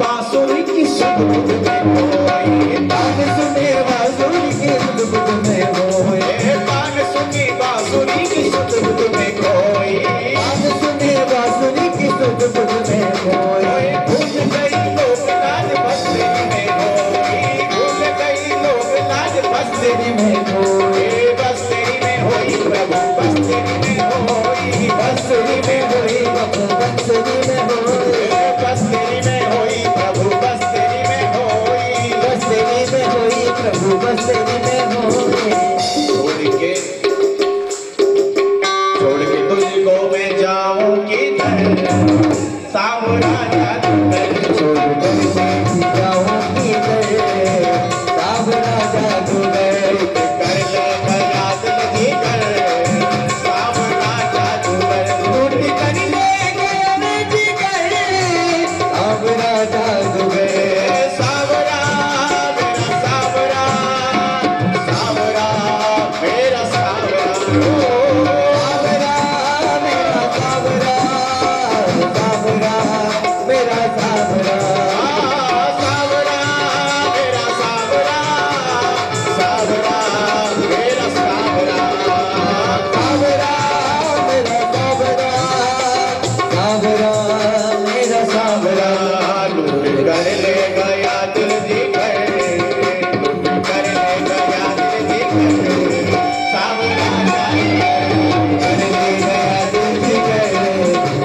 बांसुरी की सुध बुध में खोई, तान सुने बांसुरी की सुध बुध में खोए, तान सुनी बांसुरी की सुध बुध में खोई, तान सुने बांसुरी की सुध बुध में खोए। भूल गई लोग लाज बस्ती में होई, भूल गई लोग लाज बस्ती में खोए, बस्ती में होई प्रभु बस्ती में होई, बांसुरी में होई बाबा बांसुरी में होए, बस्ती में होई प्रभु बस्ती में होई, बांसुरी में होई प्रभु बांसुरी में होए। छोड़ के तुझको मैं जाऊं किधर, सांवरा जादूगर, छोड़ कर मैं जाऊं किधर, सांवरा जादूगर, कर ले गया दिल दीगर, सांवरा जादूगर, लूट कर ले गया मैं जिगर, सांवरा जादूगर, सांवरा मेरा सांवरा, सांवरा मेरा सांवरा, सांवरा मेरा सांवरा, सांवरा मेरा सांवरा, सांवरा मेरा सांवरा, सांवरा मेरा सांवरा, सांवरा मेरा सांवरा, सांवरा मेरा सांवरा। लूट कर ले गया दिल दीगर, लूट कर ले गया दिल दीगर, सांवरा कर ले गया दिल जिगर,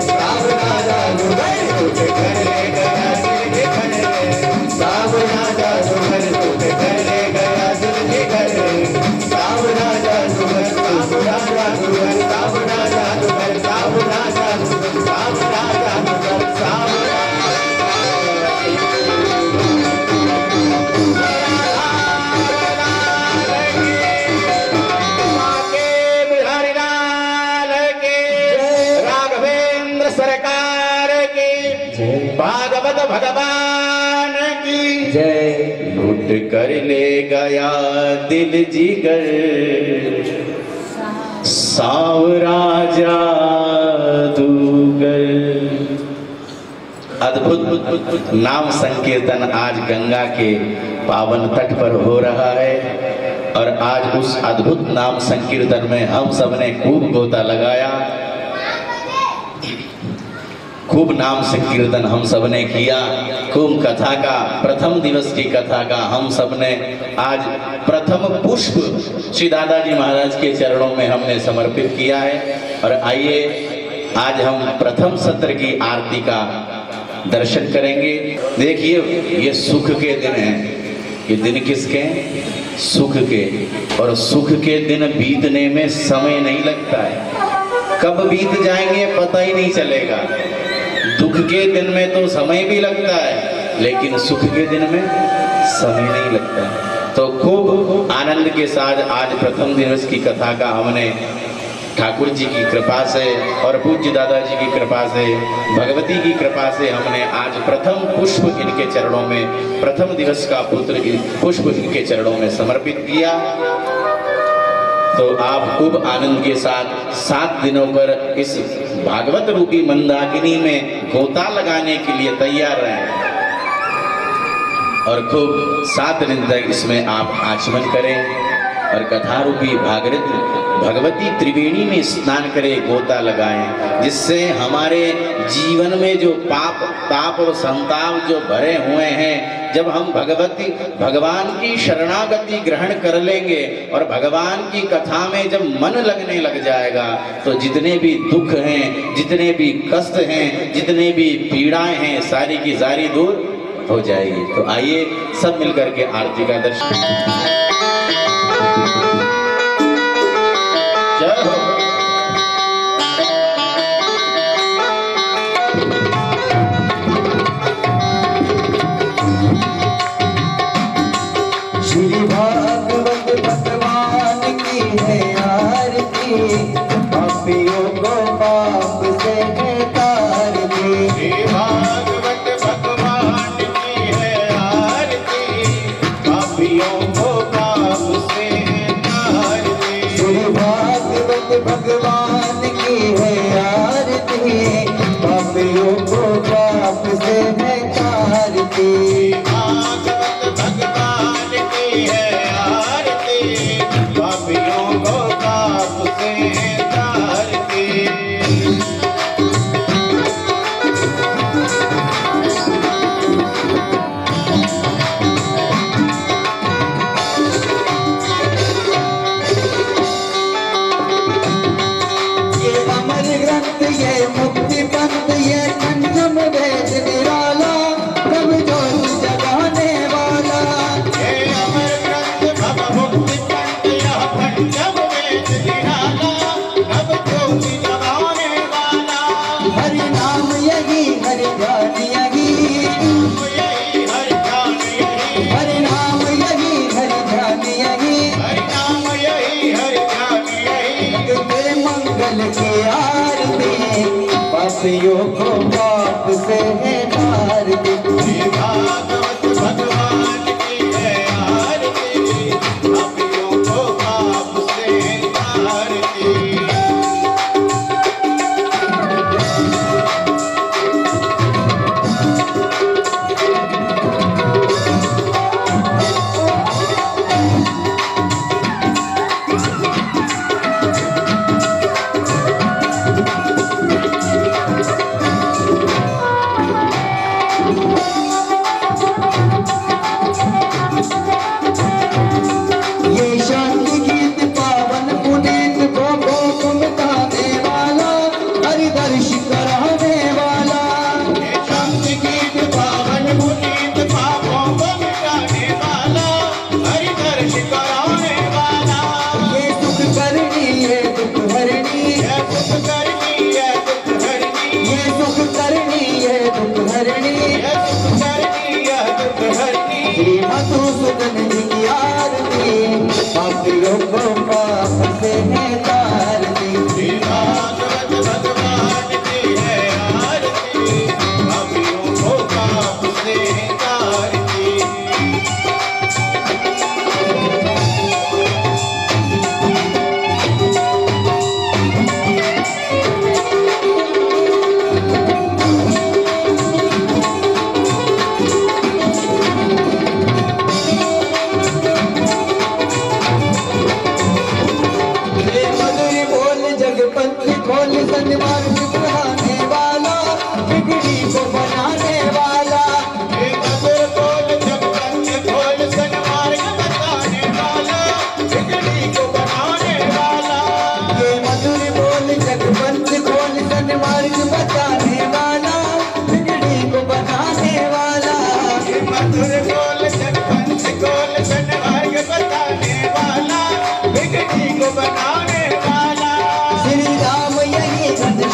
सांवरा जादूगर, लूट कर ले गया दिल दीगर, सांवरा जादूगर, लूट कर ले गया दिल दीगर, सांवरा जादूगर, सांवरा जादूगर, सांवरा जादूगर, सांवरा जादूगर, सांवरा जादूगर, सांवरा बिहारी लाल की, राघवेंद्र सरकार की, भागवत भगवान की जय। लूट कर ले गया दिल जिगर, सांवरा जादूगर। अद्भुत नाम संकीर्तन आज गंगा के पावन तट पर हो रहा है और आज उस अद्भुत नाम संकीर्तन में हम सबने खूब गोता लगाया, खूब नाम संकीर्तन हम सबने किया, खूब कथा का प्रथम दिवस की कथा का हम सबने आज प्रथम पुष्प श्री दादाजी महाराज के चरणों में हमने समर्पित किया है। और आइए आज हम प्रथम सत्र की आरती का दर्शन करेंगे। देखिए ये सुख के दिन हैं, ये दिन किसके? सुख के। और सुख के दिन बीतने में समय नहीं लगता है, कब बीत जाएंगे पता ही नहीं चलेगा। दुख के दिन में तो समय भी लगता है, लेकिन सुख के दिन में समय नहीं लगता है। तो खूब आनंद के साथ आज प्रथम दिवस की कथा का हमने ठाकुर जी की कृपा से और पूज्य दादाजी की कृपा से, भगवती की कृपा से हमने आज प्रथम पुष्प इनके चरणों में, प्रथम दिवस का पुष्प इनके चरणों में समर्पित किया। तो आप खूब आनंद के साथ 7 दिनों पर इस भागवत रूपी मंदाकिनी में गोता लगाने के लिए तैयार रहें और खूब 7 दिन तक इसमें आप आचमन करें और कथा रूपी भगवती त्रिवेणी में स्नान करें, गोता लगाएं, जिससे हमारे जीवन में जो पाप ताप और संताप जो भरे हुए हैं, जब हम भगवान की शरणागति ग्रहण कर लेंगे और भगवान की कथा में जब मन लगने लग जाएगा, तो जितने भी दुख हैं, जितने भी कष्ट हैं, जितने भी पीड़ाएं हैं, सारी की सारी दूर हो जाएगी। तो आइए सब मिलकर के आरती का दर्शन। जय हो। श्री भागवत भगवान की है आरती, पापियों को पाप से तार दी। श्री भागवत भगवान की है आरती, पापियों को पापियों को पाप से है आरती। श्री भागवत भगवान की है आरती, पापियों को पाप से है आरती।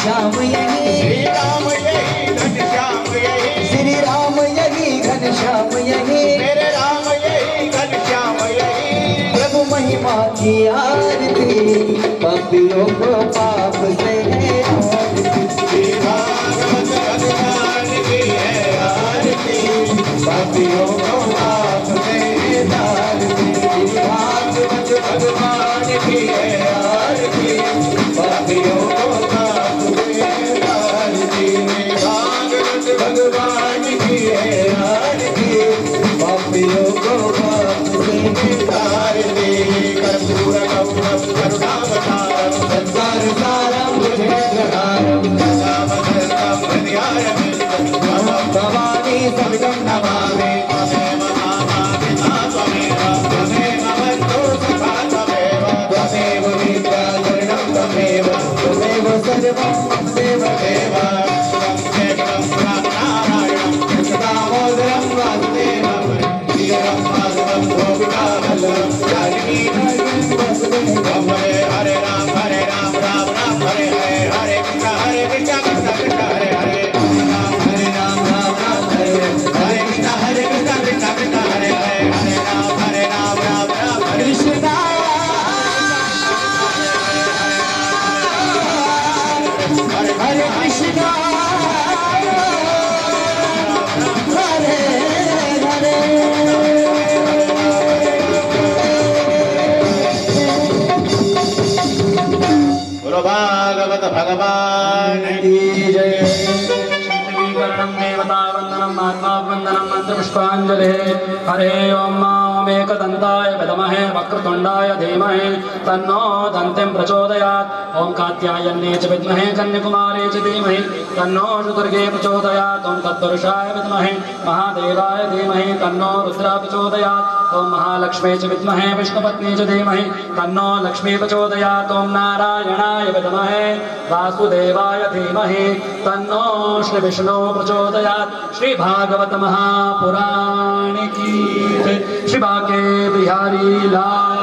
श्याम यही श्री राम यही घनश्याम यही श्री राम यही घनश्याम यही मेरे राम यही घनश्याम यही प्रभु महिमा की आरती पापियों को पाप से है आरती। श्री भागवत भगवान की है आरती पापियों को पाप से है आरती। श्री भागवत भगवान की है आरती पापियों को भगवान की है आरती पापियों को पाप से तारती। कर्पूर गौरव करुणावतारम संसार सारम भुजगेन्द्रहारम दशावतारम हृदयारविन्दं भवानी सवितं नमामि। त्वमेव माता पिता त्वमेव त्वमेव बन्धुः सखा त्वमेव त्वमेव विद्या शरणं त्वमेव त्वमेव सर्वं त्वमेव देव। दामोदरं वासुदेवं श्रीधरं माधवं गोपिकावल्लभं जानकी वसुदेवं। हरे राम राम राम हरे हरे हरे कृष्ण कृष्ण कृष्ण हरे हरे हरे राम राम हरे हरे कृष्ण कृष्ण कृष्ण हरे हरे हरे राम राम कृष्ण हरे कृष्ण भागवत भगवान की जय। शीतलीकरणं देवतावन्दनं महात्मावन्दनं मन्त्रपुष्पाञ्जलिः। हरे ओम एकदन्ताय विद्महे वक्रतुण्डाय धीमहि तन्नो दन्तिं प्रचोदयात्। ओम कात्यायन्ये च विद्महे कन्याकुमारी च धीमहि तन्नो दुर्गे प्रचोदयात्। ओम तत्पुरुषाय विद्महे महादेवाय धीमहि तन्नो रुद्रः प्रचोदयात्। ओम महालक्ष्मी च विद्महे विष्णुपत्नी च धीमहि तन्नो लक्ष्मी प्रचोदयात्। ओम नारायणाय विद्महे वासुदेवाय धीमहि तन्नो श्री विष्णु प्रचोदयात्। श्री भागवत महापुराण की श्री बांके बिहारी लाल